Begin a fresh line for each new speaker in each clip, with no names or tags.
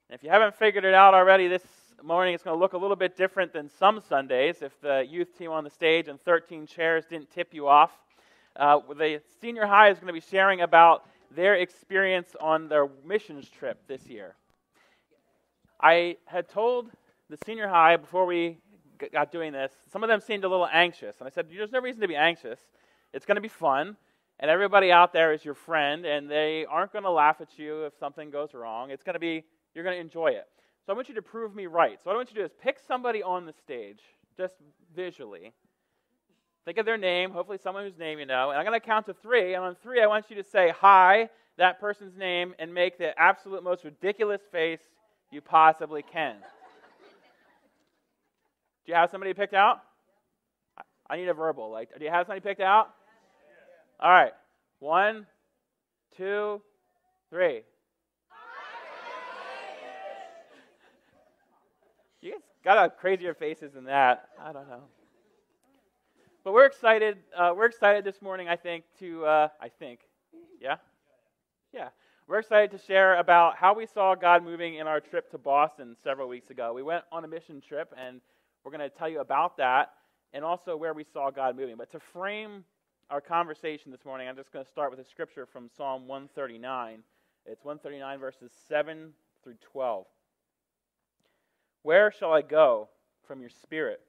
And if you haven't figured it out already, this morning it's going to look a little bit different than some Sundays. If the youth team on the stage and 13 chairs didn't tip you off, the senior high is going to be sharing about their experience on their missions trip this year. I had told the senior high before we got doing this, some of them seemed a little anxious. And I said, there's no reason to be anxious. It's going to be fun. And everybody out there is your friend, and they aren't going to laugh at you if something goes wrong. It's going to be, you're going to enjoy it. So I want you to prove me right. So what I want you to do is pick somebody on the stage, just visually. Think of their name, hopefully someone whose name you know. And I'm going to count to 3. And on 3, I want you to say, hi, that person's name, and make the absolute most ridiculous face you possibly can. Do you have somebody picked out? I need a verbal. Do you have somebody picked out? All right. 1, 2, 3. You guys got crazier faces than that. I don't know. But we're excited. We're excited this morning, I think, yeah? Yeah. We're excited to share about how we saw God moving in our trip to Boston several weeks ago. We went on a mission trip, and we're going to tell you about that and also where we saw God moving. But to frame our conversation this morning, I'm just going to start with a scripture from Psalm 139. It's 139 verses 7 through 12. Where shall I go from your spirit?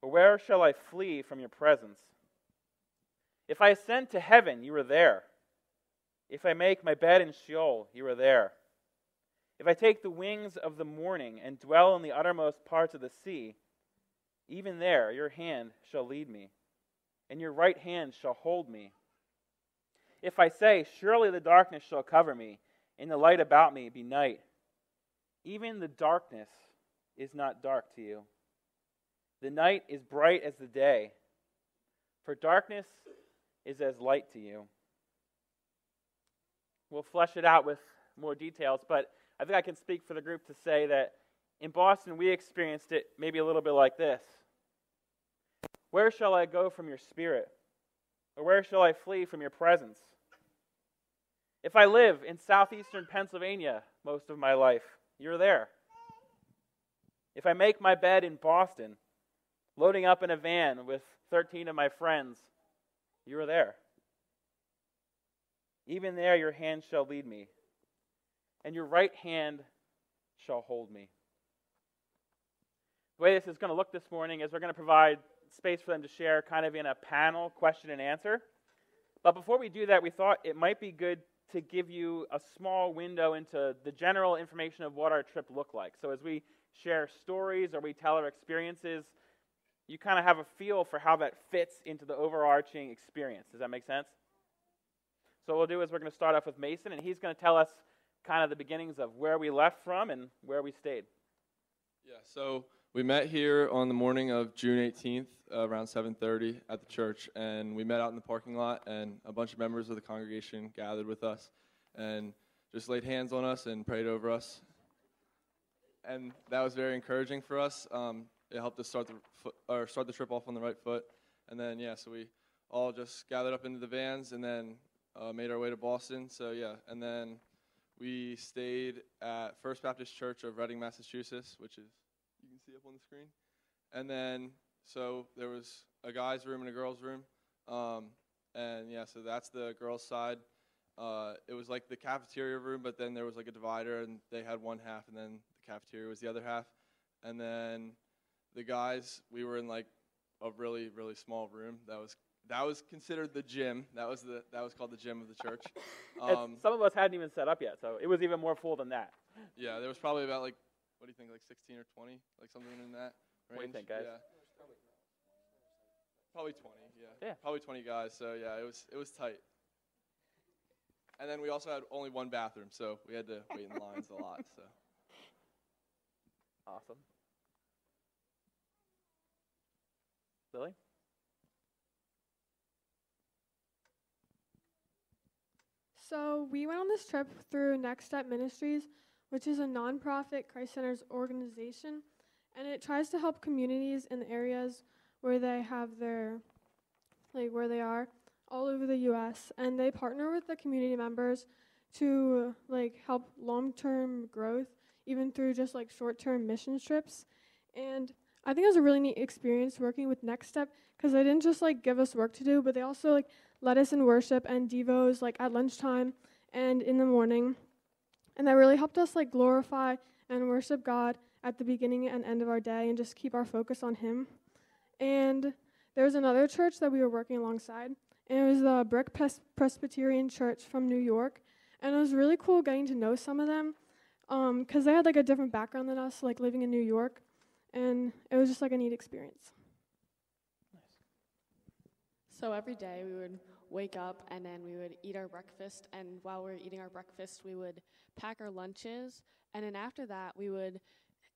Or where shall I flee from your presence? If I ascend to heaven, you are there. If I make my bed in Sheol, you are there. If I take the wings of the morning and dwell in the uttermost parts of the sea, even there your hand shall lead me, and your right hand shall hold me. If I say, surely the darkness shall cover me, and the light about me be night, even the darkness is not dark to you. The night is bright as the day, for darkness is as light to you. We'll flesh it out with more details, but I think I can speak for the group to say that in Boston we experienced it maybe a little bit like this. Where shall I go from your spirit? Or where shall I flee from your presence? If I live in southeastern Pennsylvania most of my life, you're there. If I make my bed in Boston, loading up in a van with 13 of my friends, you're there. Even there your hand shall lead me, and your right hand shall hold me. The way this is going to look this morning is we're going to provide space for them to share kind of in a panel question and answer. But before we do that, we thought it might be good to give you a small window into the general information of what our trip looked like. So as we share stories or we tell our experiences, you kind of have a feel for how that fits into the overarching experience. Does that make sense? So what we'll do is we're going to start off with Mason, and he's going to tell us kind of the beginnings of where we left from and where we stayed.
Yeah, so we met here on the morning of June 18th, around 7:30 at the church, and we met out in the parking lot, and a bunch of members of the congregation gathered with us and just laid hands on us and prayed over us. And that was very encouraging for us. It helped us start the trip off on the right foot. And then, so we all just gathered up into the vans and then made our way to Boston. So, and then we stayed at First Baptist Church of Reading, Massachusetts, which is, you can see up on the screen. And then, so there was a guy's room and a girl's room. So that's the girls' side. It was like the cafeteria room, but then there was like a divider, and they had one half, and then the cafeteria was the other half. And then the guys, we were in like a really, really small room. That was considered the gym. That was called the gym of the church.
Some of us hadn't even set up yet, so it was even more full than that.
Yeah, there was probably about like, what do you think, like 16 or 20, like something in that range?
What do you think, guys?
Yeah. Probably 20. Yeah. Probably 20 guys. So it was tight. And then we also had only one bathroom, so we had to wait in lines a lot. So.
Awesome. Lily?
So we went on this trip through Next Step Ministries, which is a nonprofit Christ-centered organization, and it tries to help communities in the areas where they have where they are all over the U.S., and they partner with the community members to help long-term growth even through just like short-term mission trips. And I think it was a really neat experience working with Next Step because they didn't just like give us work to do, but they also like led us in worship and devos like at lunchtime and in the morning. And that really helped us like glorify and worship God at the beginning and end of our day and just keep our focus on Him. And there was another church that we were working alongside, and it was the Brick Presbyterian Church from New York. And it was really cool getting to know some of them because they had like a different background than us, like living in New York. And it was just like a neat experience.
So every day we would wake up and then we would eat our breakfast. And while we were eating our breakfast, we would pack our lunches. And then after that, we would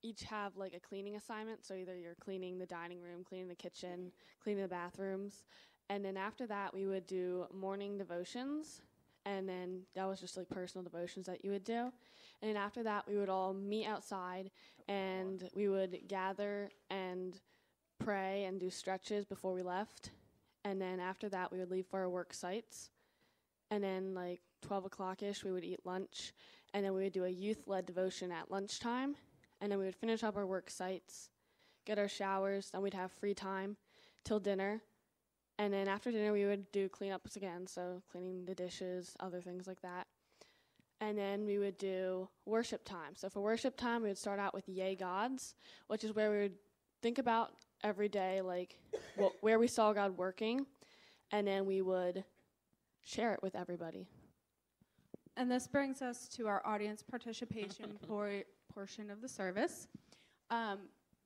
each have like a cleaning assignment. So either you're cleaning the dining room, cleaning the kitchen, cleaning the bathrooms. And then after that, we would do morning devotions. And then that was just like personal devotions that you would do. And then after that, we would all meet outside and we would gather and pray and do stretches before we left. And then after that, we would leave for our work sites. And then like 12 o'clock-ish, we would eat lunch. And then we would do a youth-led devotion at lunchtime. And then we would finish up our work sites, get our showers, then we'd have free time till dinner. And then after dinner, we would do cleanups again, so cleaning the dishes, other things like that. And then we would do worship time. So for worship time, we would start out with Yay Gods, which is where we would think about every day, like where we saw God working, and then we would share it with everybody.
And this brings us to our audience participation portion of the service.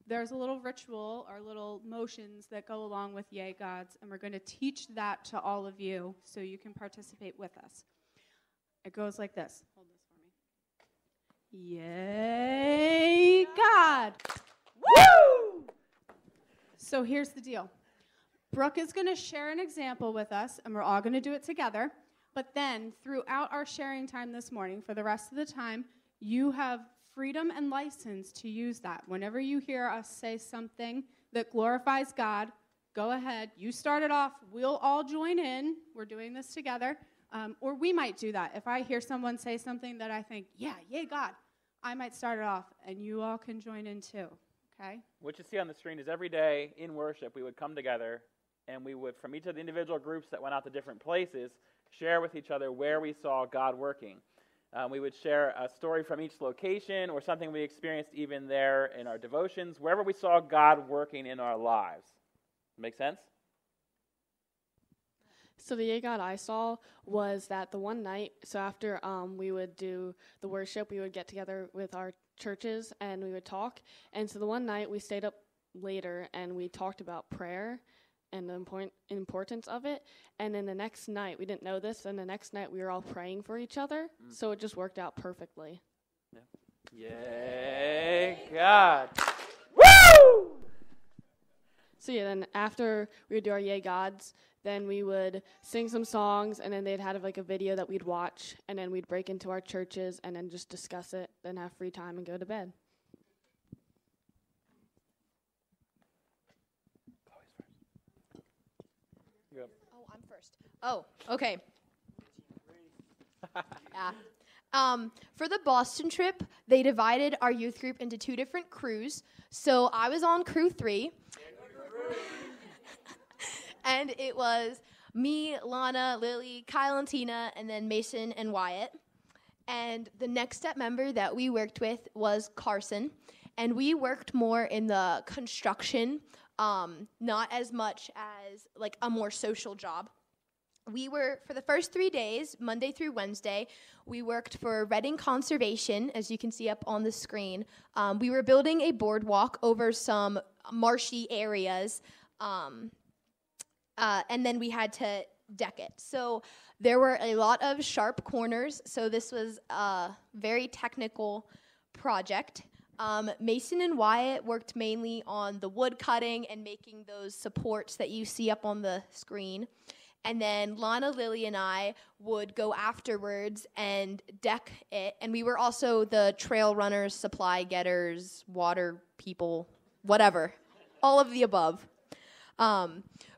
There's a little ritual or little motions that go along with Yay Gods, and we're going to teach that to all of you so you can participate with us. It goes like this. Hold this for me. Yay God! Woo! So here's the deal. Brooke is going to share an example with us, and we're all going to do it together. But then, throughout our sharing time this morning, for the rest of the time, you have freedom and license to use that. Whenever you hear us say something that glorifies God, go ahead. You start it off. We'll all join in. We're doing this together. Or we might do that. If I hear someone say something that I think, yeah, yay, God, I might start it off, and you all can join in too, okay?
What you see on the screen is every day in worship, we would come together, and we would, from each of the individual groups that went out to different places, share with each other where we saw God working. We would share a story from each location or something we experienced even there in our devotions, wherever we saw God working in our lives. Make sense?
So the Yay God I saw was that the one night, so after we would do the worship, we would get together with our churches and we would talk. And so the one night we stayed up later and we talked about prayer and the importance of it. And then the next night, we didn't know this, and the next night we were all praying for each other. So it just worked out perfectly.
Yeah. Yay, God. Woo!
So yeah, then after we would do our Yay Gods, then we would sing some songs, and then they'd have like a video that we'd watch, and then we'd break into our churches and then just discuss it, then have free time and go to bed.
Oh, I'm first. Oh, okay. For the Boston trip, they divided our youth group into 2 different crews. So I was on crew 3. And it was me, Lana, Lily, Kyle and Tina, and then Mason and Wyatt. And the Next Step member that we worked with was Carson. And we worked more in the construction, not as much as like a more social job. We were, for the first 3 days, Monday through Wednesday, we worked for Reading Conservation, as you can see up on the screen. We were building a boardwalk over some marshy areas, and then we had to deck it. So there were a lot of sharp corners, so this was a very technical project. Mason and Wyatt worked mainly on the wood cutting and making those supports that you see up on the screen. And then Lana, Lily, and I would go afterwards and deck it. And we were also the trail runners, supply getters, water people, whatever, all of the above.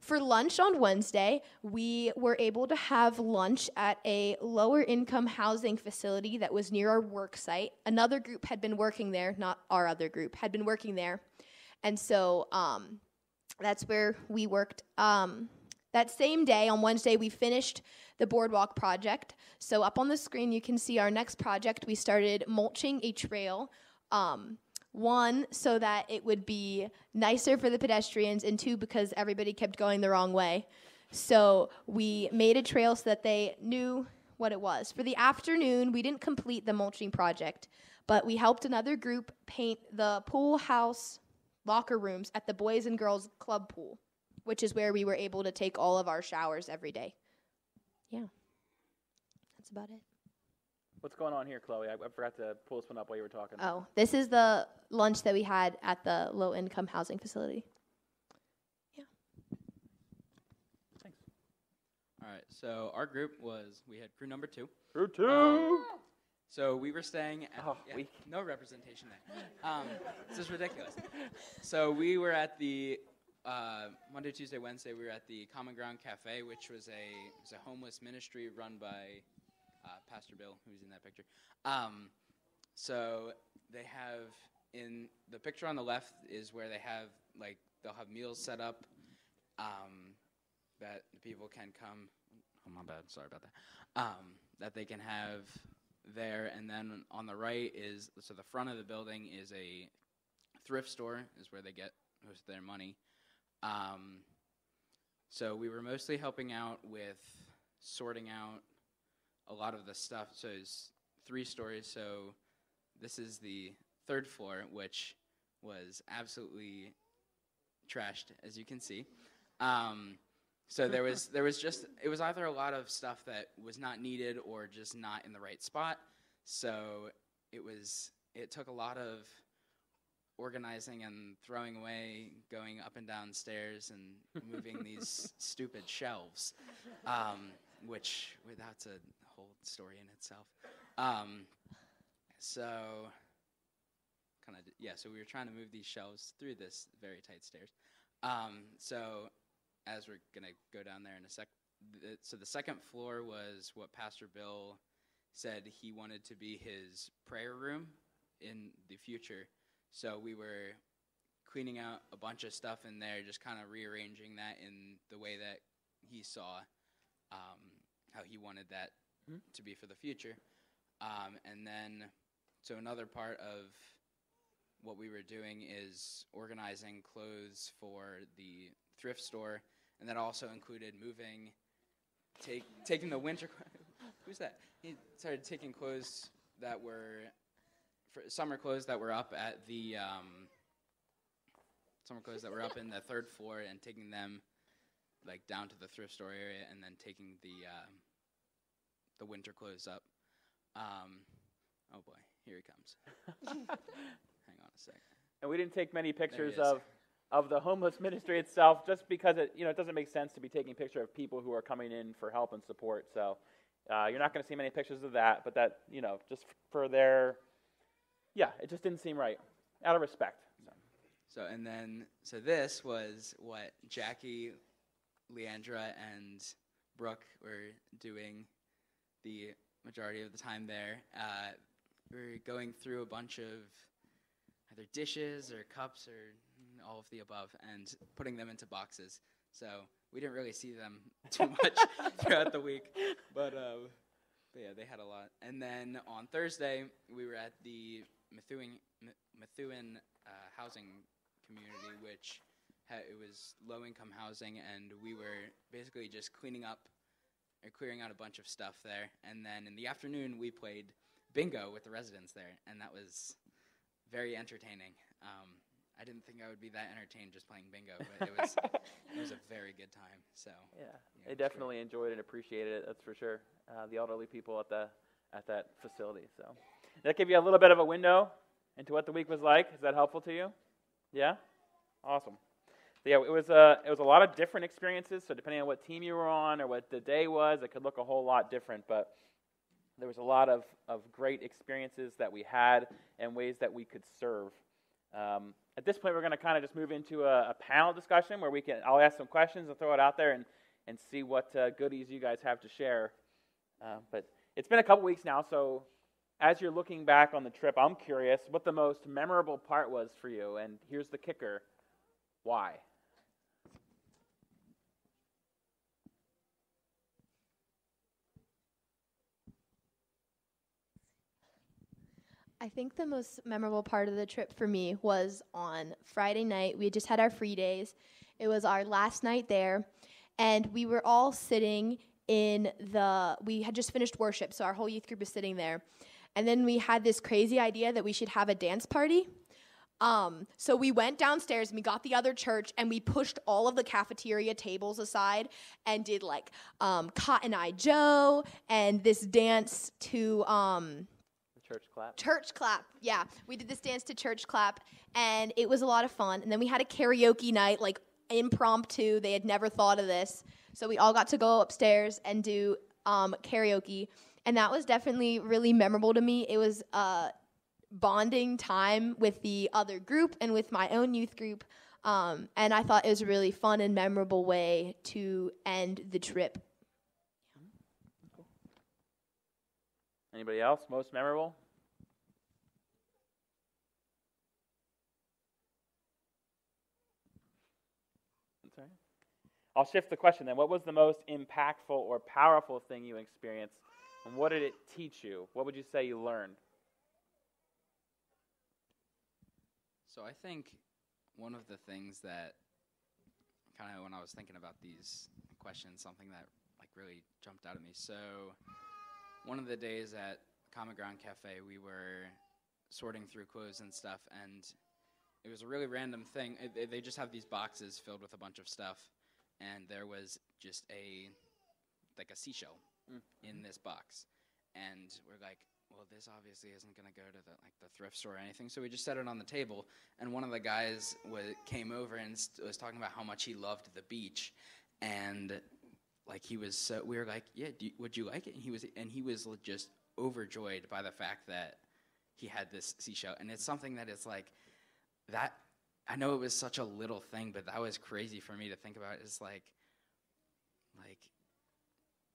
For lunch on Wednesday, we were able to have lunch at a lower income housing facility that was near our work site. Another group had been working there, not our other group, had been working there. And so that's where we worked. That same day, on Wednesday, we finished the boardwalk project. So up on the screen, you can see our next project. We started mulching a trail, one, so that it would be nicer for the pedestrians, and two, because everybody kept going the wrong way. So we made a trail so that they knew what it was. For the afternoon, we didn't complete the mulching project, but we helped another group paint the pool house locker rooms at the Boys and Girls Club pool, which is where we were able to take all of our showers every day. Yeah, that's about it.
What's going on here, Chloe? I forgot to pull this one up while you were talking.
Oh, this is the lunch that we had at the low-income housing facility. Yeah.
Thanks.
All right, so our group we had crew number 2.
Crew 2!
So we were staying at,
weak.
no representation there. This is ridiculous. So we were at the, Monday, Tuesday, Wednesday, we were at the Common Ground Cafe, which was a homeless ministry run by Pastor Bill, who's in that picture. So they have, in the picture on the left is where they have, they'll have meals set up that the people can come, oh my bad, sorry about that, that they can have there. And then on the right is, so the front of the building is a thrift store, is where they get most of their money. So we were mostly helping out with sorting out a lot of the stuff. So it's 3 stories. So this is the 3rd floor, which was absolutely trashed, as you can see. So there was just, it was either a lot of stuff that was not needed or just not in the right spot. So it took a lot of organizing and throwing away, going up and down stairs and moving these stupid shelves, which that's a whole story in itself. So we were trying to move these shelves through this very tight stairs. So as we're gonna go down there in a sec, so the 2nd floor was what Pastor Bill said he wanted to be his prayer room in the future. So we were cleaning out a bunch of stuff in there, just kind of rearranging that in the way that he saw how he wanted that to be for the future. And then, so another part of what we were doing is organizing clothes for the thrift store, and that also included moving, taking the winter, who's that? He started taking clothes that were, summer clothes that were up at the, summer clothes that were up in the 3rd floor and taking them down to the thrift store area, and then taking the winter clothes up. Oh boy, here he comes. Hang on a second.
And we didn't take many pictures of the homeless ministry itself, just because it doesn't make sense to be taking a picture of people who are coming in for help and support. So you're not going to see many pictures of that, but that, just for their, it just didn't seem right, out of respect.
So this was what Jackie, Leandra, and Brooke were doing the majority of the time there. We're going through a bunch of either dishes or cups or all of the above and putting them into boxes. So we didn't really see them too much throughout the week, but yeah, they had a lot. And then on Thursday, we were at the Methuen housing community, which it was low-income housing, and we were basically just clearing out a bunch of stuff there. And then in the afternoon, we played bingo with the residents there, and that was very entertaining. I didn't think I would be that entertained just playing bingo, but it was a very good time. So
they definitely enjoyed and appreciated it. That's for sure. The elderly people at that facility. So that gave you a little bit of a window into what the week was like. Is that helpful to you? Yeah, awesome. So it was a lot of different experiences. So depending on what team you were on or what the day was, it could look a whole lot different. But there was a lot of great experiences that we had and ways that we could serve At this point, we're going to kind of just move into a panel discussion where I'll ask some questions and throw it out there and see what goodies you guys have to share. But it's been a couple weeks now, so as you're looking back on the trip, I'm curious what the most memorable part was for you. And here's the kicker. Why?
I think the most memorable part of the trip for me was on Friday night. We had just had our free days. It was our last night there, and we were all sitting we had just finished worship, so our whole youth group was sitting there. And then we had this crazy idea that we should have a dance party. So we went downstairs and we got the other church and we pushed all of the cafeteria tables aside and did like Cotton Eye Joe and this dance to
Church clap.
Church clap, yeah. We did this dance to church clap, and it was a lot of fun. And then we had a karaoke night, like impromptu. They had never thought of this. So we all got to go upstairs and do karaoke. And that was definitely really memorable to me. It was bonding time with the other group and with my own youth group. And I thought it was a really fun and memorable way to end the trip.
Anybody else? Most memorable? That's all right. I'll shift the question then. What was the most impactful or powerful thing you experienced, and what did it teach you? What would you say you learned?
So I think one of the things that kind of when I was thinking about these questions, something that like really jumped out at me. So one of the days at Common Ground Cafe, we were sorting through clothes and stuff, and it was a really random thing. They just have these boxes filled with a bunch of stuff, and there was just a seashell in this box. And we're like, well, this obviously isn't going to go to the thrift store or anything. So we just set it on the table, and one of the guys came over and was talking about how much he loved the beach, and like he was so, we were like, yeah, would you like it? And he was just overjoyed by the fact that he had this seashell. And it's something that is like that. I know it was such a little thing, but that was crazy for me to think about. Is like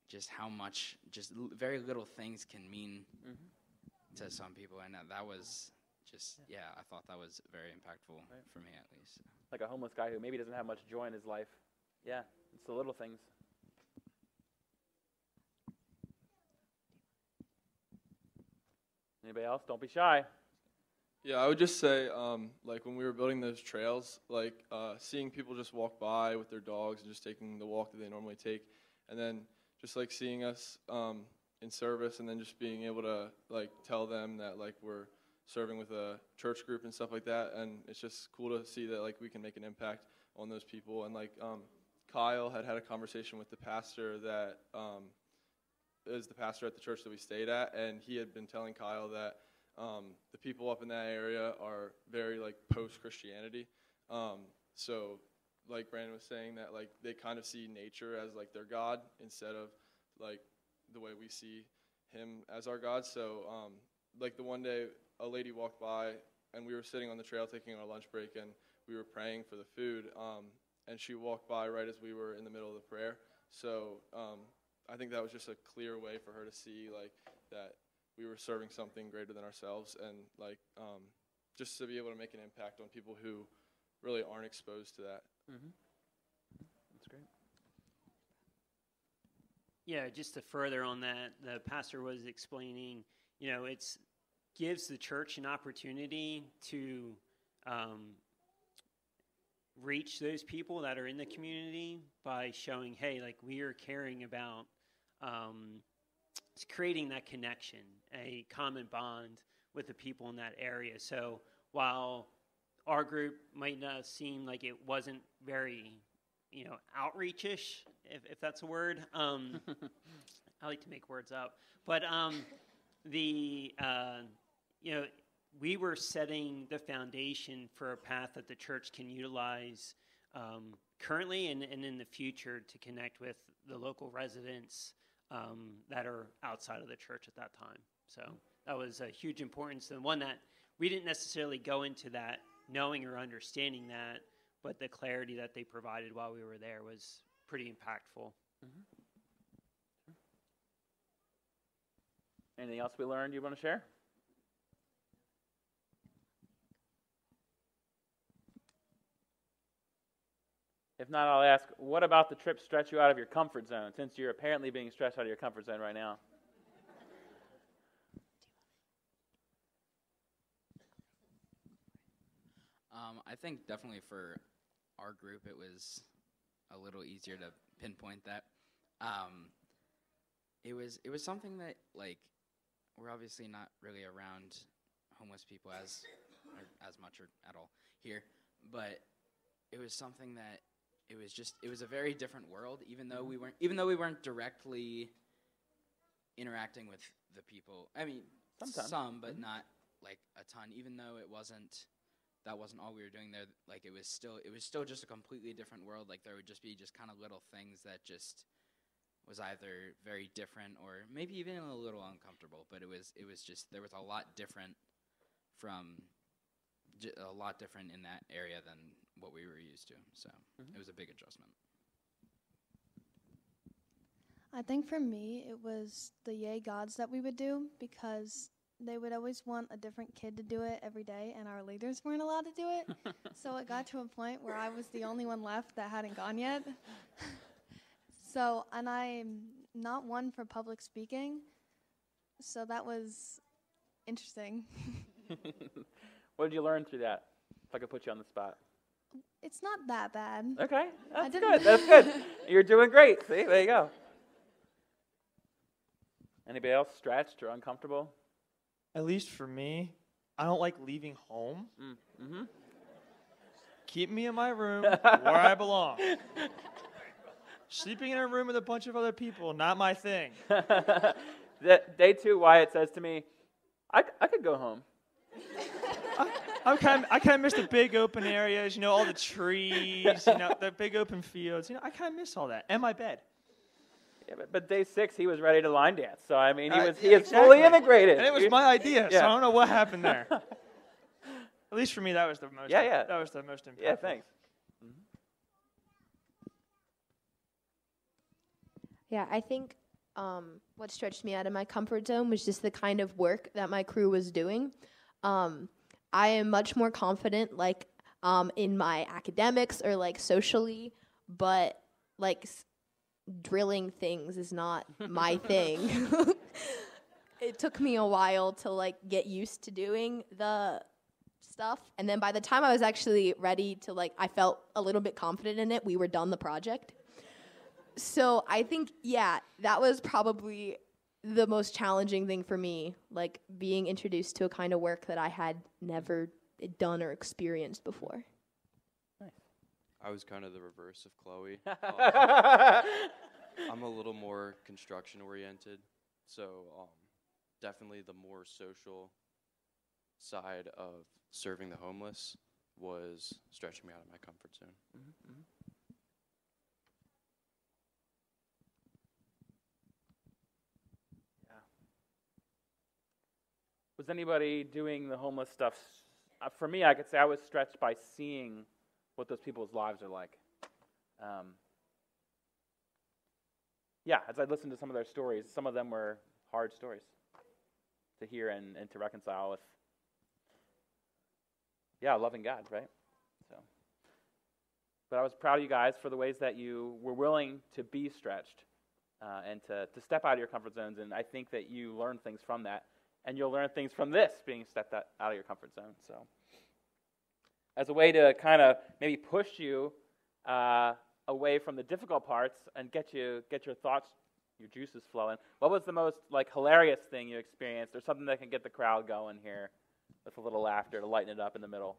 just how much just very little things can mean to some people. And that was just, I thought that was very impactful for me at least.
Like a homeless guy who maybe doesn't have much joy in his life. Yeah, it's the little things. Anybody else? Don't be shy.
Yeah, I would just say, like when we were building those trails, like seeing people just walk by with their dogs and just taking the walk that they normally take, and then just like seeing us in service, and then just being able to like tell them that like we're serving with a church group and stuff like that, and it's just cool to see that like we can make an impact on those people. And like Kyle had a conversation with the pastor that is the pastor at the church that we stayed at, and he had been telling Kyle that the people up in that area are very like post-Christianity. So like Brandon was saying, that like they kind of see nature as like their God instead of like the way we see him as our God. So like the one day a lady walked by and we were sitting on the trail taking our lunch break, and we were praying for the food, and she walked by right as we were in the middle of the prayer. So I think that was just a clear way for her to see like that we were serving something greater than ourselves, and like just to be able to make an impact on people who really aren't exposed to that.
Mm-hmm. That's great.
Yeah, just to further on that, the pastor was explaining, it's gives the church an opportunity to reach those people that are in the community by showing, hey, like we are caring about creating that connection, a common bond with the people in that area. So while our group might not seem like it wasn't very, outreach-ish, if that's a word. I like to make words up. But we were setting the foundation for a path that the church can utilize currently and in the future to connect with the local residents that are outside of the church at that time. So that was a huge importance, and one that we didn't necessarily go into that knowing or understanding that, but the clarity that they provided while we were there was pretty impactful.
Anything else we learned you want to share? If not, I'll ask, what about the trip stretch you out of your comfort zone, since you're apparently being stretched out of your comfort zone right now?
I think definitely for our group, it was a little easier to pinpoint that. It was something that, like, we're obviously not really around homeless people as much or at all here, but it was something that it was a very different world, even though we weren't directly interacting with the people. I mean,
Sometimes.
some, but not like a ton. Even though that wasn't all we were doing there. Like, it was still just a completely different world. Like, there would just be kind of little things that just was either very different or maybe even a little uncomfortable. But it was just, there was a lot different in that area than what we were used to. So it was a big adjustment.
I think for me, it was the Yay Gods that we would do, because they would always want a different kid to do it every day, and our leaders weren't allowed to do it. So it got to a point where I was the only one left that hadn't gone yet. So, and I'm not one for public speaking, so that was interesting.
What did you learn through that, if I could put you on the spot?
It's not that bad.
Okay, that's good. That's good. You're doing great. See, there you go. Anybody else stretched or uncomfortable?
At least for me, I don't like leaving home.
Mm-hmm.
Keep me in my room where I belong. Sleeping in a room with a bunch of other people, not my thing.
Day 2, Wyatt says to me, I could go home.
I kind of miss the big open areas, all the trees, the big open fields. I kind of miss all that. And my bed.
Yeah, but day 6, he was ready to line dance. So, I mean, he is
exactly.
fully integrated.
And it was my idea,
Yeah.
so I don't know what happened there. At least for me, that was the most.
Yeah.
That was the most impactful.
Yeah, thanks.
Yeah, I think what stretched me out of my comfort zone was just the kind of work that my crew was doing. I am much more confident, in my academics or, socially, but, drilling things is not my thing. It took me a while to, get used to doing the stuff. And then by the time I was actually ready to, I felt a little bit confident in it, we were done the project. So I think, that was probably the most challenging thing for me, being introduced to a kind of work that I had never done or experienced before.
I was kind of the reverse of Chloe. I'm a little more construction oriented, so definitely the more social side of serving the homeless was stretching me out of my comfort zone.
Mm-hmm. Was anybody doing the homeless stuff? For me, I could say I was stretched by seeing what those people's lives are like. As I listened to some of their stories, some of them were hard stories to hear and to reconcile with. Loving God, right? But I was proud of you guys for the ways that you were willing to be stretched and to step out of your comfort zones, and I think that you learned things from that. And you'll learn things from this, being stepped out of your comfort zone. So, as a way to kind of maybe push you away from the difficult parts and get your thoughts, your juices flowing, what was the most hilarious thing you experienced, or something that can get the crowd going here with a little laughter to lighten it up in the middle?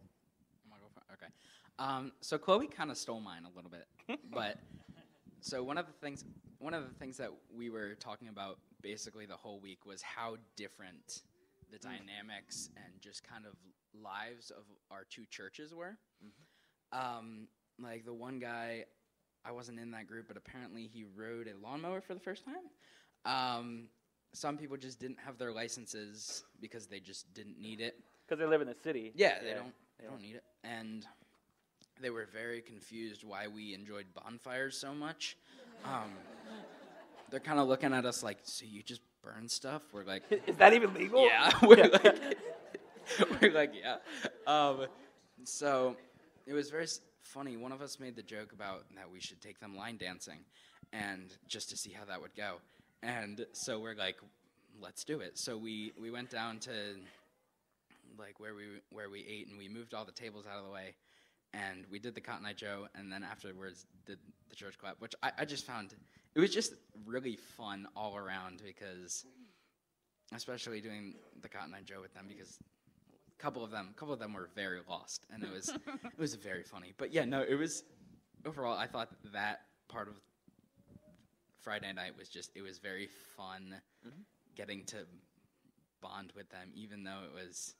Okay. So Chloe kind of stole mine a little bit, but so one of the things that we were talking about basically the whole week was how different the dynamics and just kind of lives of our two churches were. The one guy, I wasn't in that group, but apparently he rode a lawnmower for the first time. some people just didn't have their licenses because they just didn't need it.
Because they live in the city.
Yeah, they don't need it. And they were very confused why we enjoyed bonfires so much. They're kind of looking at us like, so you just burn stuff? We're like,
is that even legal?
Yeah. We're like, yeah. So it was very funny. One of us made the joke about that we should take them line dancing, and just to see how that would go. And so we're like, let's do it. So we went down to like where we ate, and we moved all the tables out of the way, and we did the Cotton Eye Joe, and then afterwards did the church clap, which I just found it was just really fun all around, because especially doing the Cotton Eye Joe with them, because a couple of them were very lost, and it was very funny. But yeah, no, it was overall. I thought that part of Friday night was it was very fun, getting to bond with them, even though it was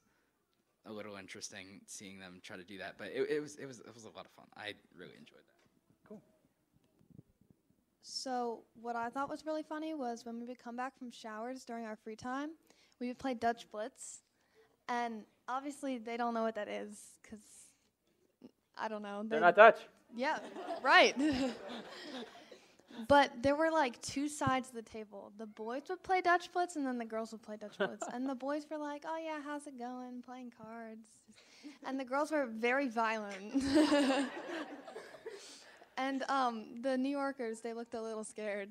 a little interesting seeing them try to do that. But it was a lot of fun. I really enjoyed that.
Cool.
So what I thought was really funny was when we would come back from showers during our free time, we would play Dutch Blitz. And obviously they don't know what that is, because, I don't know.
They're not Dutch.
Yeah, right. But there were like two sides of the table. The boys would play Dutch Blitz, and then the girls would play Dutch Blitz. And the boys were like, oh yeah, how's it going, playing cards. And the girls were very violent. And the New Yorkers, they looked a little scared.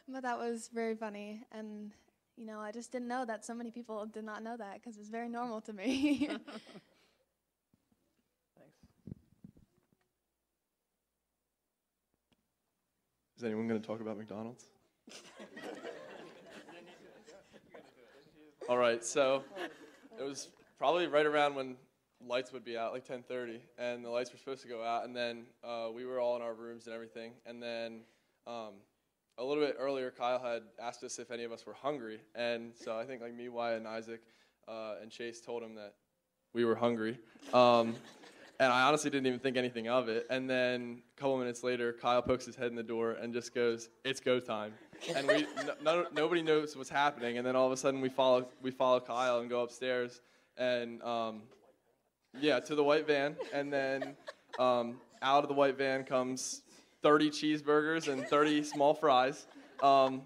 But that was very funny. And, you know, I just didn't know that so many people did not know that, because it's very normal to me.
Is anyone going to talk about McDonald's? All right, so it was probably right around when lights would be out, like 10:30, and the lights were supposed to go out, and then we were all in our rooms and everything, and then a little bit earlier, Kyle had asked us if any of us were hungry, and so I think like me, Wyatt, and Isaac, and Chase told him that we were hungry. And I honestly didn't even think anything of it. And then a couple minutes later, Kyle pokes his head in the door and just goes, "It's go time." And nobody knows what's happening. And then all of a sudden, we follow Kyle and go upstairs, and to the white van. And then out of the white van comes 30 cheeseburgers and 30 small fries. So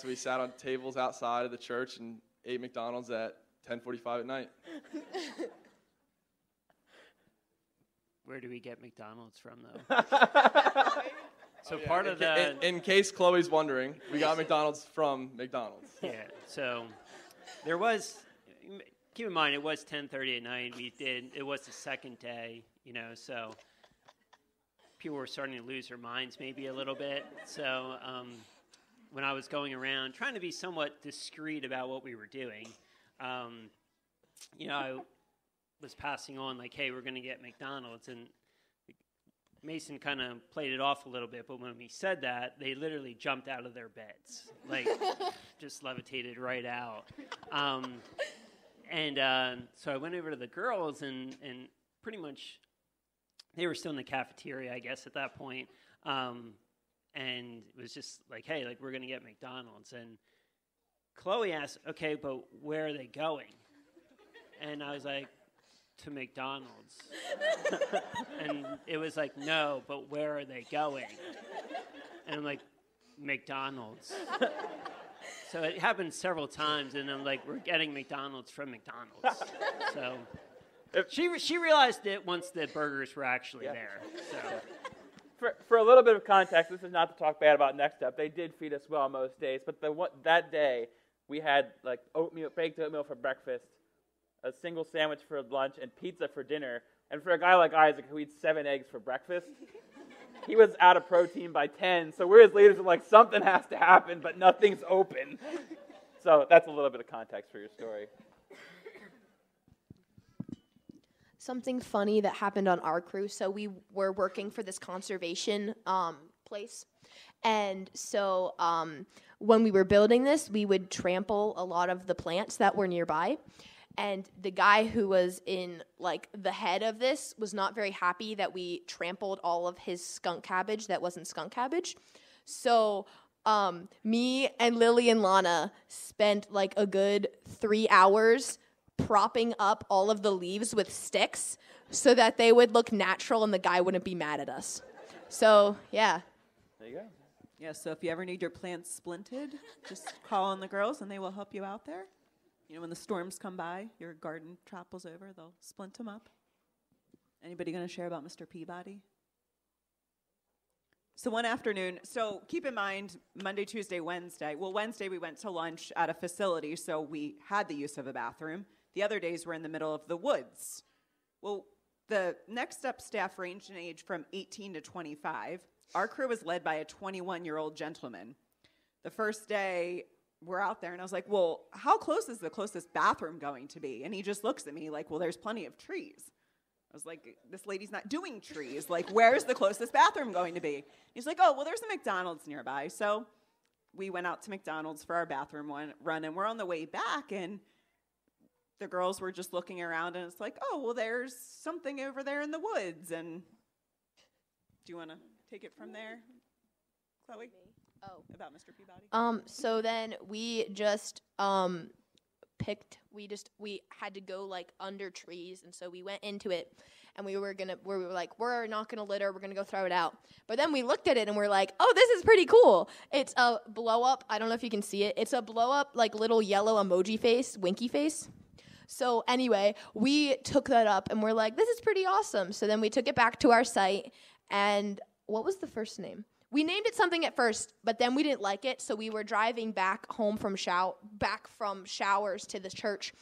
we sat on tables outside of the church and ate McDonald's at 10:45 at night.
Where do we get McDonald's from, though? So part of the...
In case Chloe's wondering, we got McDonald's from McDonald's.
Yeah, so there was... Keep in mind, it was 10:30 at night. It was the second day, so people were starting to lose their minds maybe a little bit. So when I was going around, trying to be somewhat discreet about what we were doing, I was passing on like, hey, we're going to get McDonald's, and Mason kind of played it off a little bit, but when we said that, they literally jumped out of their beds, like just levitated right out. So I went over to the girls, and pretty much they were still in the cafeteria, I guess, at that point, and it was just like, hey, like we're going to get McDonald's, and Chloe asked, okay, but where are they going? And I was like, to McDonald's. And it was like, no, but where are they going? And I'm like, McDonald's. So it happened several times, and I'm like, we're getting McDonald's from McDonald's. So she realized it once the burgers were actually there. So
for a little bit of context, this is not to talk bad about Next Step. They did feed us well most days, but that day we had like baked oatmeal for breakfast, a single sandwich for lunch, and pizza for dinner. And for a guy like Isaac who eats 7 eggs for breakfast, he was out of protein by 10. So we're his leaders are like, something has to happen, but nothing's open. So that's a little bit of context for your story.
Something funny that happened on our crew. So we were working for this conservation place. And so when we were building this, we would trample a lot of the plants that were nearby. And the guy who was in, like, the head of this was not very happy that we trampled all of his skunk cabbage that wasn't skunk cabbage. So me and Lily and Lana spent like a good 3 hours propping up all of the leaves with sticks so that they would look natural and the guy wouldn't be mad at us. So, yeah.
There you go.
Yeah, so if you ever need your plants splinted, just call on the girls and they will help you out there. You know, when the storms come by, your garden topples over, they'll splint them up. Anybody going to share about Mr. Peabody? So one afternoon, so keep in mind, Monday, Tuesday, Wednesday. Well, Wednesday we went to lunch at a facility, so we had the use of a bathroom. The other days were in the middle of the woods. Well, the Next Step staff ranged in age from 18 to 25. Our crew was led by a 21-year-old gentleman. The first day, we're out there, and I was like, well, how close is the closest bathroom going to be? And he just looks at me like, well, there's plenty of trees. I was like, this lady's not doing trees. Like, where's the closest bathroom going to be? He's like, oh, well, there's a McDonald's nearby. So we went out to McDonald's for our bathroom run, and we're on the way back, and the girls were just looking around, and it's like, oh, well, there's something over there in the woods. And do you want to take it from there, Chloe?
Oh.
About Mr. Peabody?
So then we just we had to go like under trees, and so we went into it, and we were like, we're not gonna litter, we're gonna go throw it out. But then we looked at it and we're like, oh, this is pretty cool. It's a blow up. I don't know if you can see it. It's a blow up like little yellow emoji face, winky face. So anyway, we took that up and we're like, this is pretty awesome. So then we took it back to our site, and what was the first name? We named it something at first, but then we didn't like it, so we were driving back home from showers to the church,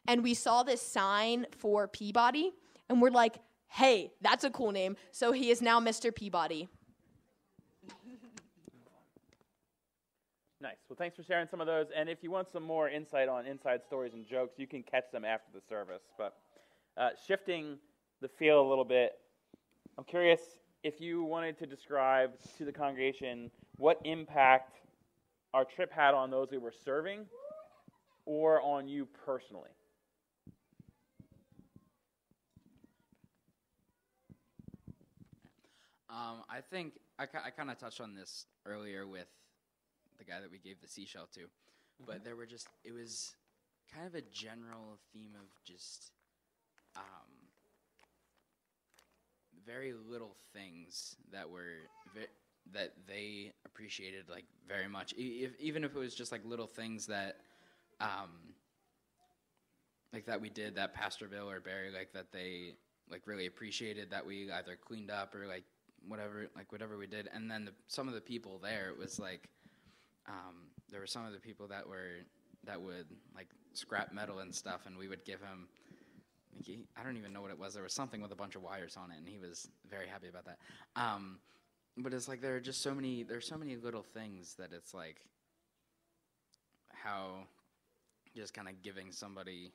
and we saw this sign for Peabody, and we're like, hey, that's a cool name. So he is now Mr. Peabody.
Nice. Well, thanks for sharing some of those. And if you want some more insight on inside stories and jokes, you can catch them after the service. But shifting the field a little bit, I'm curious if you wanted to describe to the congregation what impact our trip had on those we were serving or on you personally.
I think I kind of touched on this earlier with the guy that we gave the seashell to, but it was kind of a general theme of just very little things that that they appreciated like very much, even if it was just like little things that like that we did, that Pastor Bill or Barry like that they like really appreciated, that we either cleaned up or like whatever we did. And then some of the people there, it was like there were some of the people that would like scrap metal and stuff, and we would give him, I don't even know what it was. There was something with a bunch of wires on it, and he was very happy about that. But it's like there's so many little things that it's like how just kind of giving somebody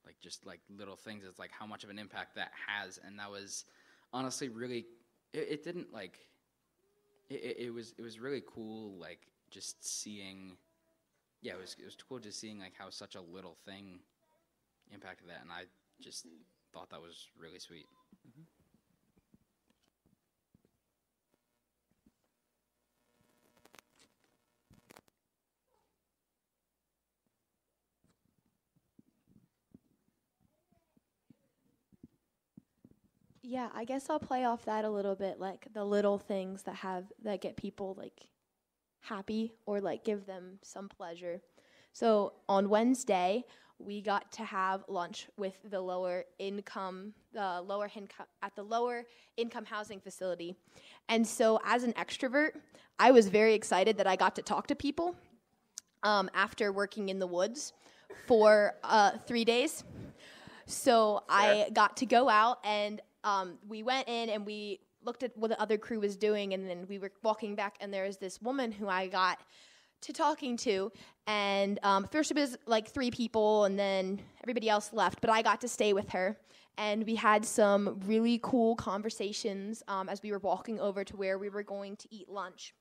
like just like little things, it's like how much of an impact that has. And that was honestly really, it didn't like, it was really cool, like just seeing, it was cool just seeing like how such a little thing impacted that, and I just thought that was really sweet. Mm-hmm.
Yeah, I guess I'll play off that a little bit, like the little things that get people like happy or like give them some pleasure. So on Wednesday, we got to have lunch with at the lower income housing facility. And so as an extrovert, I was very excited that I got to talk to people after working in the woods for 3 days. So I got to go out, and we went in and we looked at what the other crew was doing, and then we were walking back, and there was this woman who I got to talking to, and first it was like 3 people, and then everybody else left, but I got to stay with her, and we had some really cool conversations as we were walking over to where we were going to eat lunch.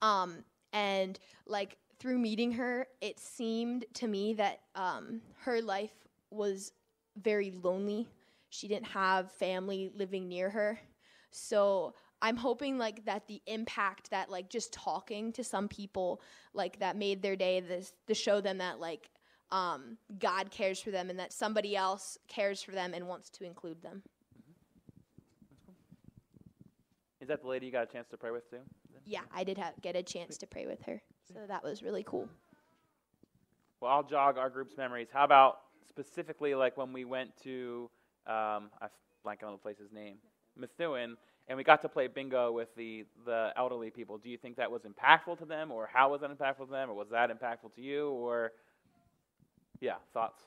And like through meeting her, it seemed to me that her life was very lonely. She didn't have family living near her. So I'm hoping like that the impact that like just talking to some people like that made their day to show them that like God cares for them and that somebody else cares for them and wants to include them.
Is that the lady you got a chance to pray with too?
Yeah, I did get a chance to pray with her, so that was really cool.
Well, I'll jog our group's memories. How about specifically like when we went to, I blank on the place's name, Methuen, and we got to play bingo with the elderly people. Do you think that was impactful to them, or how was that impactful to them, or was that impactful to you, or, yeah, thoughts?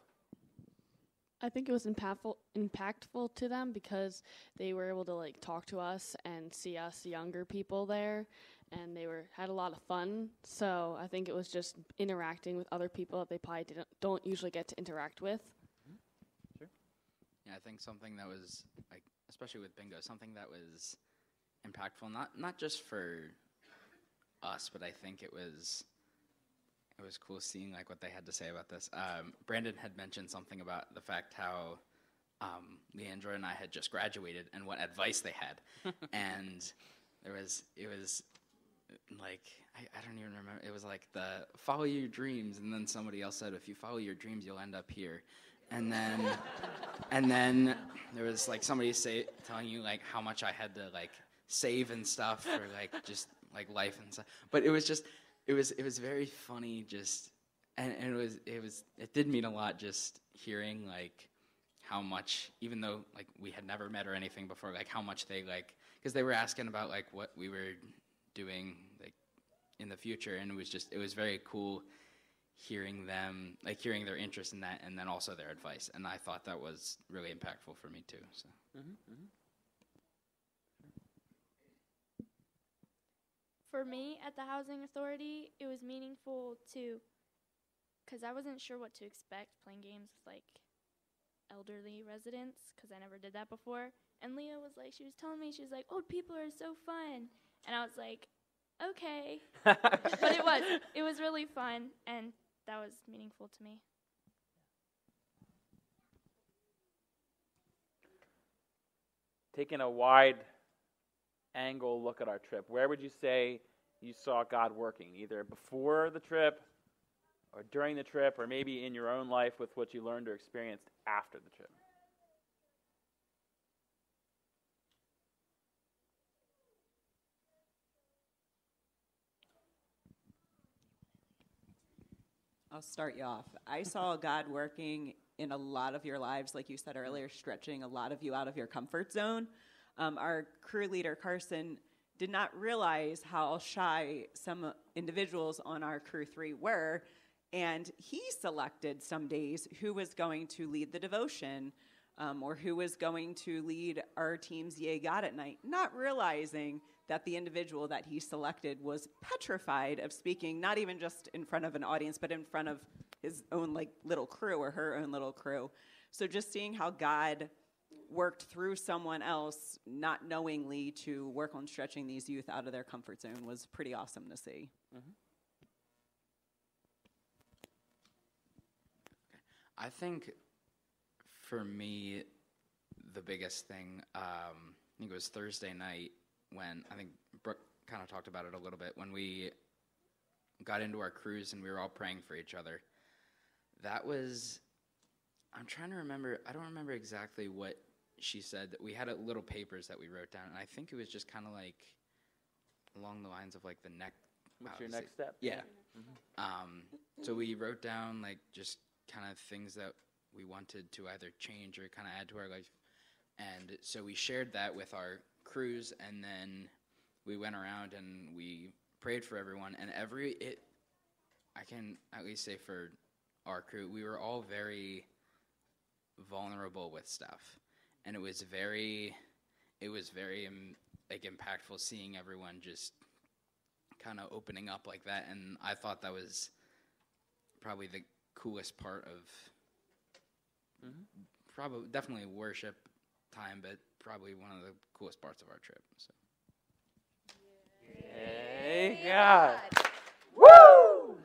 I think it was impactful to them because they were able to like talk to us and see us younger people there, and they had a lot of fun. So I think it was just interacting with other people that they probably don't usually get to interact with.
Sure.
Yeah, I think something that was like, especially with bingo, something that was impactful, not just for us, but I think it was cool seeing like what they had to say about this. Brandon had mentioned something about the fact how Leandra and I had just graduated and what advice they had, and it was like I don't even remember. It was like the follow your dreams, and then somebody else said if you follow your dreams, you'll end up here, and then there was like somebody telling you like how much I had to like save and stuff for like just like life and stuff, but it was very funny just, and it did mean a lot just hearing like how much, even though like we had never met or anything before, like how much they like, because they were asking about like what we were doing like in the future, and it was very cool hearing them, like hearing their interest in that, and then also their advice, and I thought that was really impactful for me too. So.
For me, at the Housing Authority, it was meaningful too, because I wasn't sure what to expect playing games with, like, elderly residents, because I never did that before. And Leah was like, she was telling me, she was like, old people are so fun. And I was like, okay. But it was really fun, and that was meaningful to me.
Taking a wide angle look at our trip, where would you say you saw God working, either before the trip or during the trip, or maybe in your own life with what you learned or experienced after the trip?
I'll start you off. I saw God working in a lot of your lives, like you said earlier, stretching a lot of you out of your comfort zone. Our crew leader, Carson, did not realize how shy some individuals on our crew 3 were, and he selected some days who was going to lead the devotion or who was going to lead our team's Yay God at night, not realizing that the individual that he selected was petrified of speaking, not even just in front of an audience, but in front of his own like little crew or her own little crew. So just seeing how God worked through someone else, not knowingly, to work on stretching these youth out of their comfort zone was pretty awesome to see.
I think for me, the biggest thing, I think it was Thursday night when, I think Brooke kind of talked about it a little bit, when we got into our cruise and we were all praying for each other. That was, I'm trying to remember, I don't remember exactly what she said. That we had little papers that we wrote down, and I think it was just kind of like along the lines of like the next.
What's your next step?
Yeah. So we wrote down like just kind of things that we wanted to either change or kind of add to our life, and so we shared that with our crews, and then we went around and we prayed for everyone, and I can at least say for our crew, we were all very vulnerable with stuff. And it was very like impactful seeing everyone just kind of opening up like that. And I thought that was probably the coolest part of probably definitely worship time, but probably one of the coolest parts of our trip. So.
Yay, God.
Woo!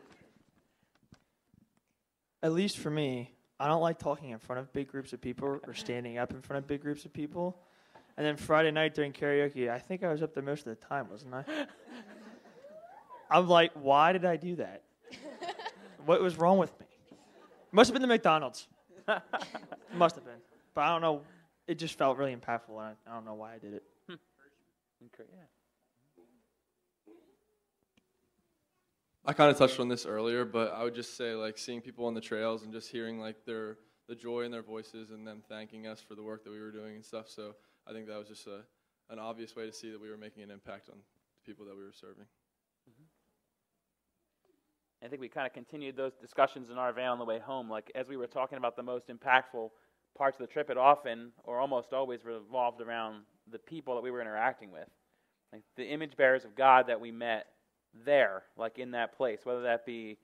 At least for me, I don't like talking in front of big groups of people or standing up in front of big groups of people. And then Friday night during karaoke, I think I was up there most of the time, wasn't I? I'm like, why did I do that? What was wrong with me? Must have been the McDonald's. Must have been. But I don't know. It just felt really impactful, and I don't know why I did it.
Okay, yeah.
I kind of touched on this earlier, but I would just say, like, seeing people on the trails and just hearing, like, the joy in their voices and them thanking us for the work that we were doing and stuff. So I think that was just an obvious way to see that we were making an impact on the people that we were serving.
I think we kind of continued those discussions in our van on the way home. Like, as we were talking about the most impactful parts of the trip, it often, or almost always, revolved around the people that we were interacting with. Like, the image bearers of God that we met there, like in that place, whether that be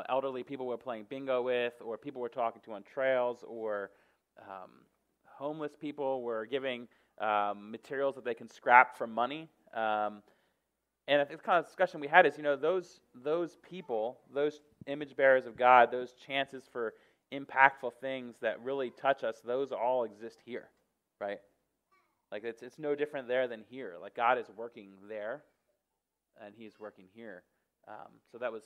elderly people we're playing bingo with, or people we're talking to on trails, or homeless people we're giving materials that they can scrap for money. And I think the kind of discussion we had is, those people, those image bearers of God, those chances for impactful things that really touch us, those all exist here, right? Like, it's no different there than here. Like, God is working there, and He's working here. So that was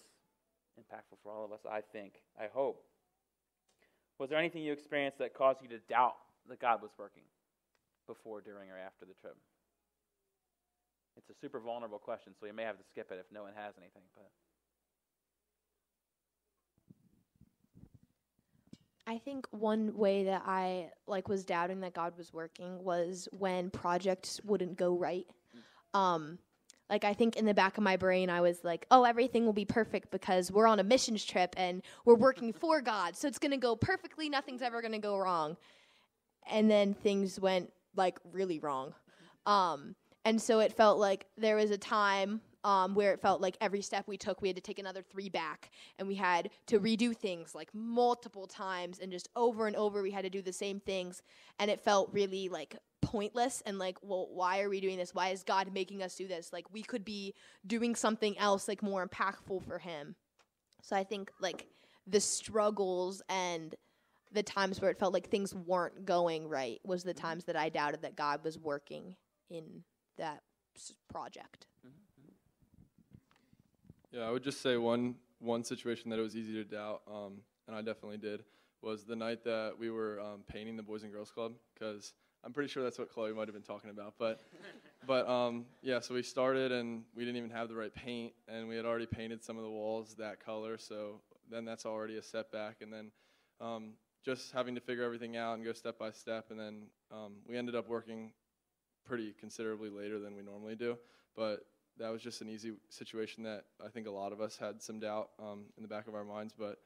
impactful for all of us, I think, I hope. Was there anything you experienced that caused you to doubt that God was working before, during, or after the trip? It's a super vulnerable question, so you may have to skip it if no one has anything. But
I think one way that I was doubting that God was working was when projects wouldn't go right. I think in the back of my brain I was like, oh, everything will be perfect because we're on a missions trip and we're working for God, so it's going to go perfectly, nothing's ever going to go wrong. And then things went really wrong. And so it felt like there was a time where it felt like every step we took, we had to take another 3 back. And we had to redo things multiple times. And just over and over, we had to do the same things. And it felt really pointless. And well, why are we doing this? Why is God making us do this? We could be doing something else more impactful for Him. So I think the struggles and the times where it felt like things weren't going right was the times that I doubted that God was working in that project.
Yeah, I would just say one situation that it was easy to doubt, and I definitely did, was the night that we were painting the Boys and Girls Club, because I'm pretty sure that's what Chloe might have been talking about. But yeah, so we started and we didn't even have the right paint, and we had already painted some of the walls that color, so then that's already a setback. And then just having to figure everything out and go step by step, and then we ended up working pretty considerably later than we normally do, but that was just an easy situation that I think a lot of us had some doubt in the back of our minds, but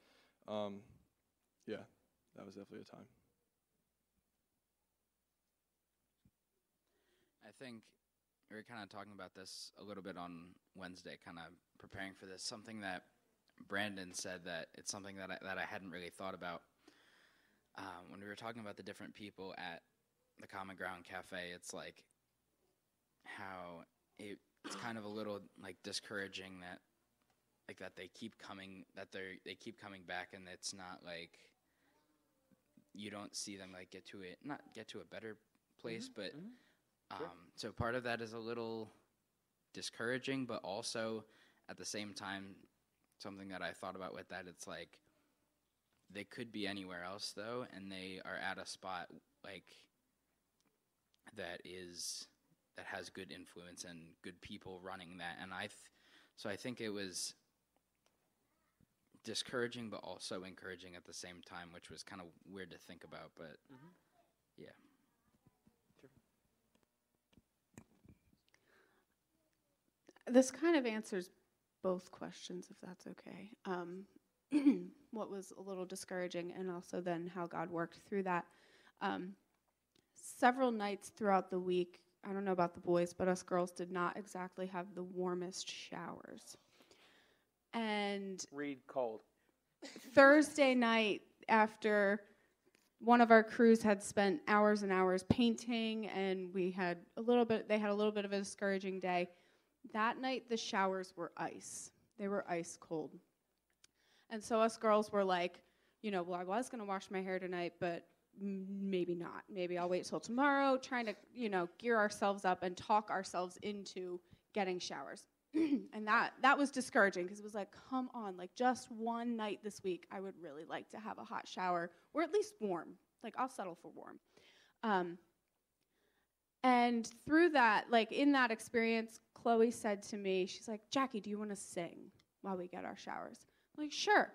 yeah, that was definitely a time.
I think we were kind of talking about this a little bit on Wednesday, kind of preparing for this. Something that Brandon said, that it's something that I hadn't really thought about when we were talking about the different people at the Common Ground Cafe. It's how it's kind of a little discouraging that they keep coming, that they keep coming back, and it's not you don't see them get to a better place, but
Sure.
So part of that is a little discouraging, but also at the same time, something that I thought about with that, it's they could be anywhere else though, and they are at a spot that has good influence and good people running that. And so I think it was discouraging but also encouraging at the same time, which was kind of weird to think about, but yeah.
Sure.
This kind of answers both questions, if that's okay. What was a little discouraging, and also then how God worked through that. Several nights throughout the week, I don't know about the boys, but us girls did not exactly have the warmest showers. And
read cold.
Thursday night, after one of our crews had spent hours and hours painting, and they had a little bit of a discouraging day, that night the showers were ice. They were ice cold. And so us girls were well, I was going to wash my hair tonight, but maybe not. Maybe I'll wait till tomorrow, trying to, gear ourselves up and talk ourselves into getting showers. And that was discouraging because it was like, come on, like just one night this week, I would really like to have a hot shower or at least warm. Like I'll settle for warm. And through that, like in that experience, Chloe said to me, she's like, Jackie, do you want to sing while we get our showers? I'm like, sure.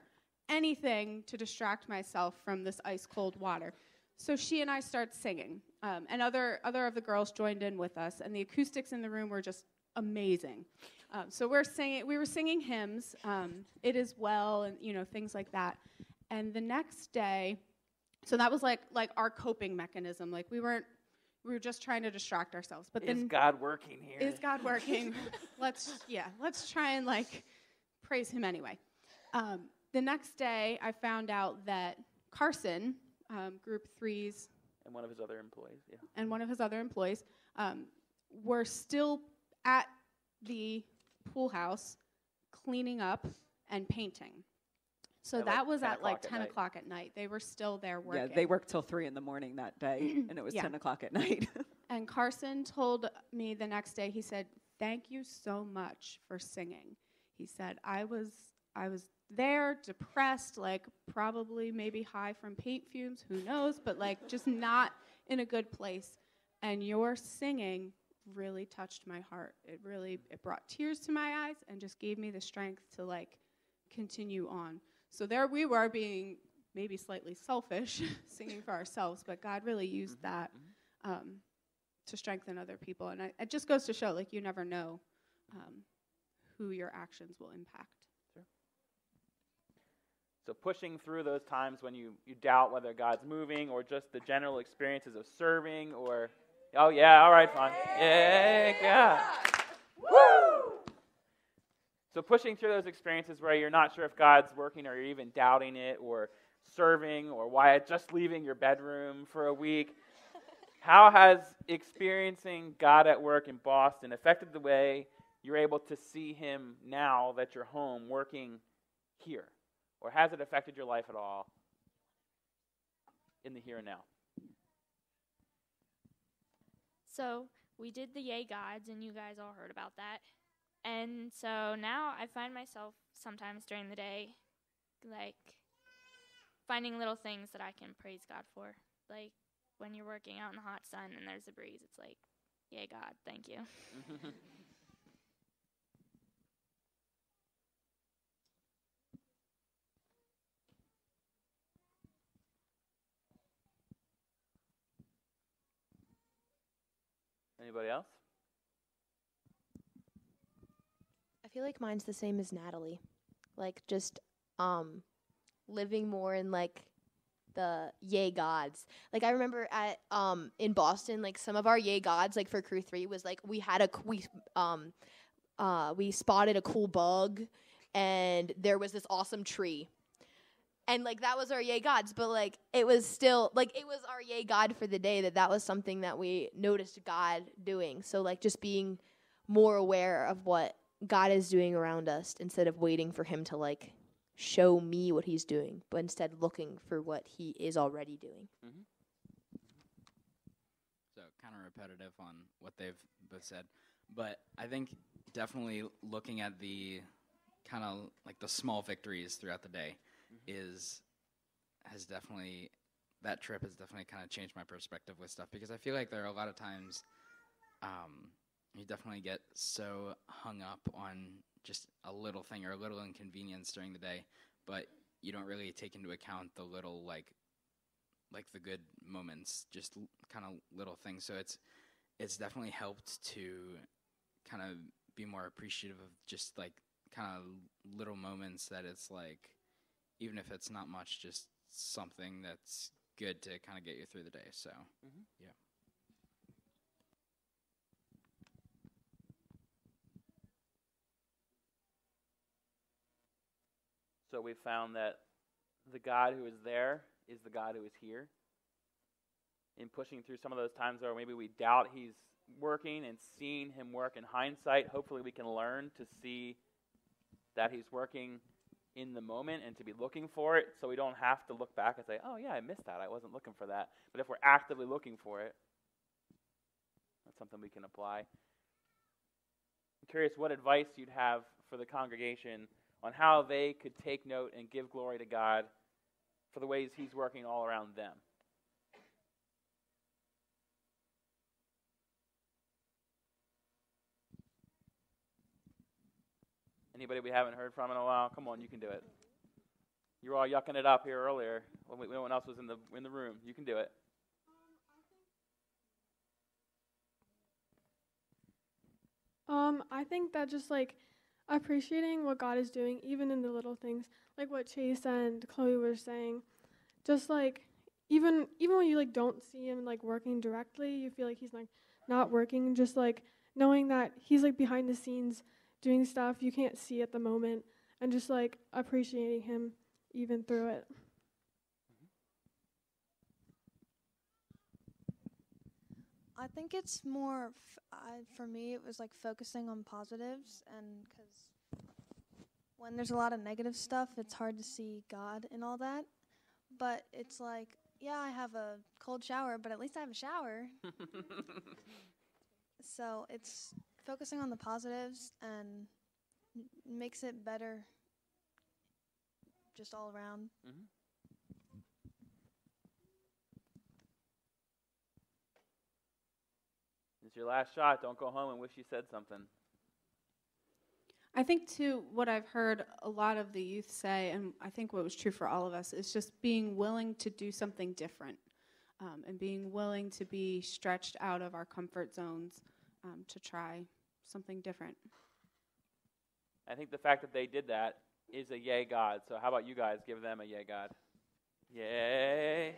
Anything to distract myself from this ice cold water. So she and I start singing. And other of the girls joined in with us. And the acoustics in the room were just amazing. So we were singing hymns, It Is Well, and things like that. And the next day, so that was like our coping mechanism. Like we were just trying to distract ourselves. But
is God working here?
Is God working? Let's try and praise him anyway. The next day, I found out that Carson, Group 3's,
and one of his other employees,
were still at the pool house cleaning up and painting. So that was at 10 o'clock at night. They were still there working.
Yeah, they worked till 3 a.m. that day, and it was 10 o'clock at night.
And Carson told me the next day, he said, thank you so much for singing. He said, I was there, depressed, probably maybe high from paint fumes, who knows, but just not in a good place. And your singing really touched my heart. It brought tears to my eyes and just gave me the strength to continue on. So there we were being maybe slightly selfish, singing for ourselves, but God really used that to strengthen other people. And it just goes to show, you never know who your actions will impact.
Sure. So pushing through those times when you doubt whether God's moving or just the general experiences of serving or, oh yeah, all right, fine. Yeah. Woo! So pushing through those experiences where you're not sure if God's working or you're even doubting it, or serving, or Wyatt just leaving your bedroom for a week, how has experiencing God at work in Boston affected the way you're able to see him now that you're home working here? Or has it affected your life at all in the here and now?
So we did the Yay Gods, and you guys all heard about that. And so now I find myself sometimes during the day, finding little things that I can praise God for. Like when you're working out in the hot sun and there's a breeze, it's like, yay, God, thank you.
Anybody else?
I feel like mine's the same as Natalie. Just living more in the yay gods. I remember at in Boston, some of our yay gods for crew 3 was we had we spotted a cool bug, and there was this awesome tree. And that was our yay gods, but it was still it was our yay God for the day that was something that we noticed God doing. So just being more aware of what God is doing around us instead of waiting for him to show me what he's doing, but instead looking for what he is already doing.
Mm-hmm. So kind of repetitive on what they've both said, but I think definitely looking at the kind of the small victories throughout the day that trip has definitely kind of changed my perspective with stuff, because I feel like there are a lot of times you definitely get so hung up on just a little thing or a little inconvenience during the day, but you don't really take into account the little the good moments, just kind of little things. So it's definitely helped to kind of be more appreciative of just kind of little moments, that it's even if it's not much, just something that's good to kind of get you through the day. So yeah.
So we found that the God who is there is the God who is here. In pushing through some of those times where maybe we doubt he's working and seeing him work in hindsight, hopefully we can learn to see that he's working in the moment and to be looking for it, so we don't have to look back and say, oh yeah, I missed that, I wasn't looking for that. But if we're actively looking for it, that's something we can apply. I'm curious what advice you'd have for the congregation on how they could take note and give glory to God for the ways He's working all around them. Anybody we haven't heard from in a while? Come on, you can do it. You were all yucking it up here earlier when no one else was in the room. You can do it.
I think that just like appreciating what God is doing, even in the little things, like what Chase and Chloe were saying, just like even when you like don't see Him like working directly, you feel like He's like not working. Just like knowing that He's like behind the scenes doing stuff you can't see at the moment, and just like appreciating Him even through it.
I think it's more, for me, it was like focusing on positives, and because when there's a lot of negative stuff, it's hard to see God in all that. But it's like, yeah, I have a cold shower, but at least I have a shower. So it's focusing on the positives and makes it better just all around.
Mm-hmm. It's your last shot. Don't go home and wish you said something.
I think, too, what I've heard a lot of the youth say, and I think what was true for all of us, is just being willing to do something different and being willing to be stretched out of our comfort zones to try something different.
I think the fact that they did that is a yay God. So how about you guys give them a yay God? Yay.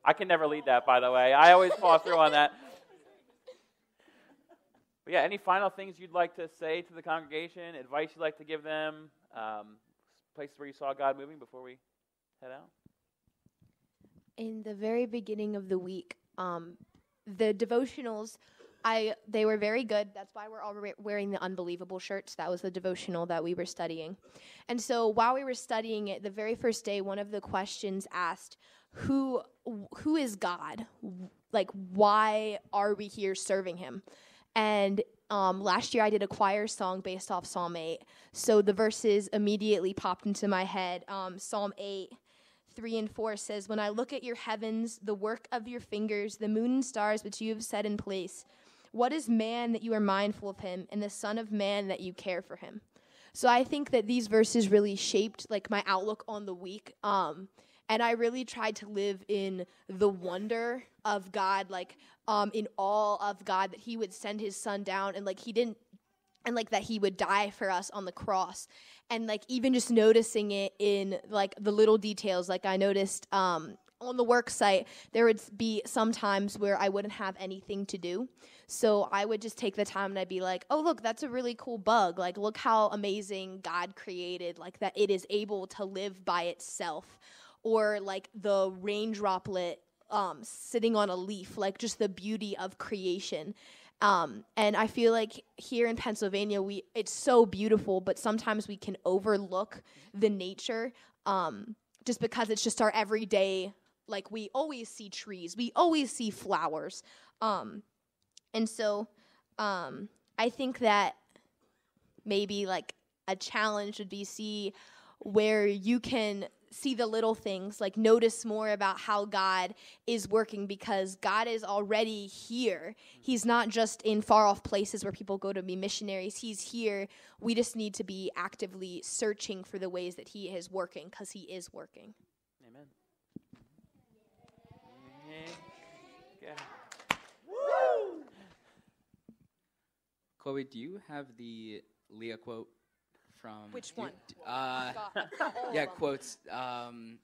I can never lead that, by the way. I always fall through on that. But yeah, any final things you'd like to say to the congregation, advice you'd like to give them, places where you saw God moving before we head out?
In the very beginning of the week, the devotionals, they were very good. That's why we're all wearing the Unbelievable shirts. That was the devotional that we were studying. And so while we were studying it, the very first day, one of the questions asked, who is God? Like, why are we here serving Him? And last year I did a choir song based off Psalm 8. So the verses immediately popped into my head. Psalm 8, 3 and 4 says, "When I look at your heavens, the work of your fingers, the moon and stars which you have set in place, what is man that you are mindful of him, and the son of man that you care for him?" So I think that these verses really shaped like my outlook on the week. And I really tried to live in the wonder of God, like in awe of God, that He would send His Son down, and like He didn't, and like that He would die for us on the cross, and like even just noticing it in like the little details. Like I noticed on the work site, there would be some times where I wouldn't have anything to do. So I would just take the time and I'd be like, oh, look, that's a really cool bug. Like, look how amazing God created, like that it is able to live by itself. Or like the rain droplet sitting on a leaf, like just the beauty of creation. And I feel like here in Pennsylvania, it's so beautiful, but sometimes we can overlook the nature just because it's just our everyday, like we always see trees, we always see flowers. And so I think that maybe like a challenge would be see where you can see the little things, like notice more about how God is working, because God is already here. He's not just in far off places where people go to be missionaries. He's here. We just need to be actively searching for the ways that He is working, because He is working.
Amen. Yeah.
Chloe, do you have the Leah quote? From
which one?
Yeah, quotes. I'm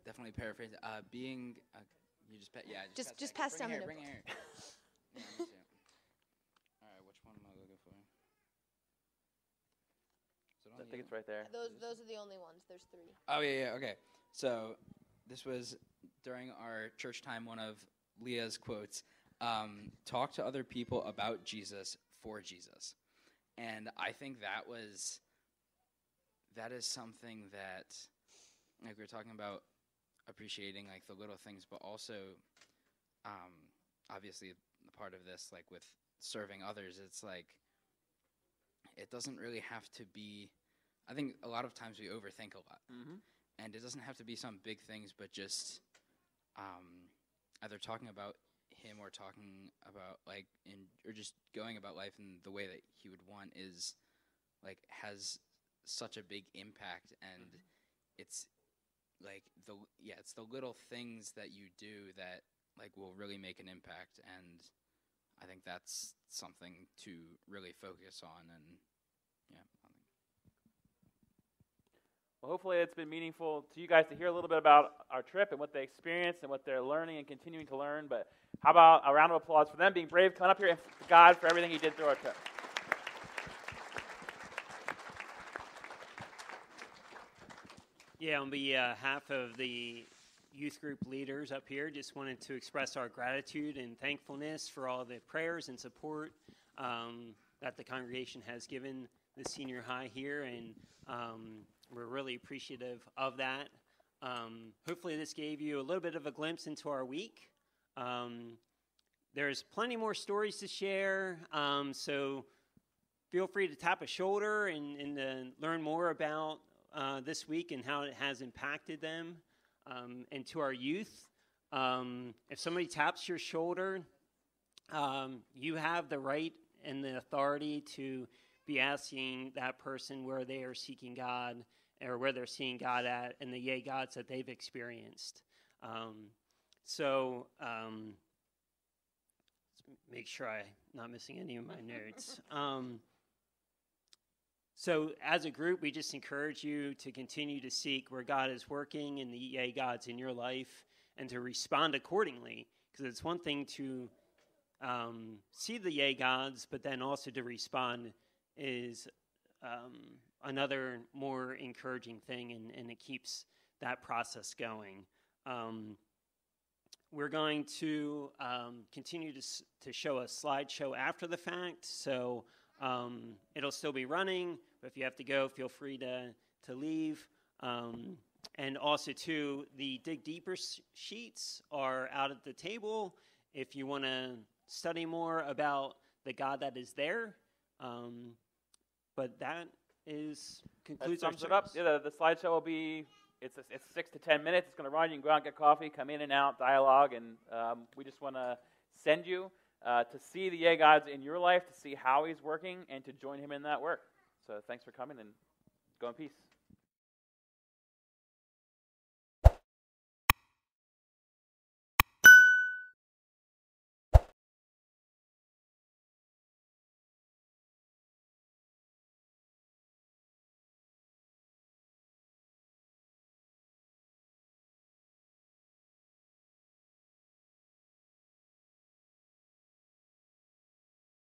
definitely paraphrasing. Being, you just
pass down the
bring it here. Yeah, let me see it. All right, which one am I looking for?
I think it's right there.
Those are the only ones. There's 3.
Oh yeah, okay. So this was during our church time. One of Leah's quotes: "Talk to other people about Jesus. for Jesus. And I think that is something that, like, we were talking about appreciating like the little things, but also obviously the part of this, like with serving others, it's like it doesn't really have to be, I think a lot of times we overthink a lot. And it doesn't have to be some big things, but just either talking about him or talking about like or just going about life in the way that he would want is like has such a big impact. And it's like it's the little things that you do that like will really make an impact. And I think that's something to really focus on. And
Well, hopefully it's been meaningful to you guys to hear a little bit about our trip and what they experienced and what they're learning and continuing to learn. But how about a round of applause for them being brave, coming up here, and for God for everything he did through our trip.
Yeah, on behalf of the youth group leaders up here, just wanted to express our gratitude and thankfulness for all the prayers and support that the congregation has given the senior high here, and we're really appreciative of that. Hopefully this gave you a little bit of a glimpse into our week. There's plenty more stories to share, so feel free to tap a shoulder and learn more about this week and how it has impacted them, and to our youth. If somebody taps your shoulder, you have the right and the authority to be asking that person where they are seeking God or where they're seeing God at and the yay gods that they've experienced. So let's make sure I'm not missing any of my notes. So as a group, we just encourage you to continue to seek where God is working and the yay gods in your life and to respond accordingly. Because it's one thing to see the yay gods, but then also to respond is another more encouraging thing, and it keeps that process going. We're going to continue to show a slideshow after the fact, so it'll still be running, but if you have to go, feel free to leave. And also, too, the Dig Deeper sheets are out at the table if you want to study more about the God that is there. But that concludes our service.
It up. Yeah, the slideshow will be, it's 6 to 10 minutes. It's going to run. You can go out and get coffee, come in and out, dialogue, and we just want to send you to see the yay gods in your life, to see how he's working, and to join him in that work. So thanks for coming, and go in peace.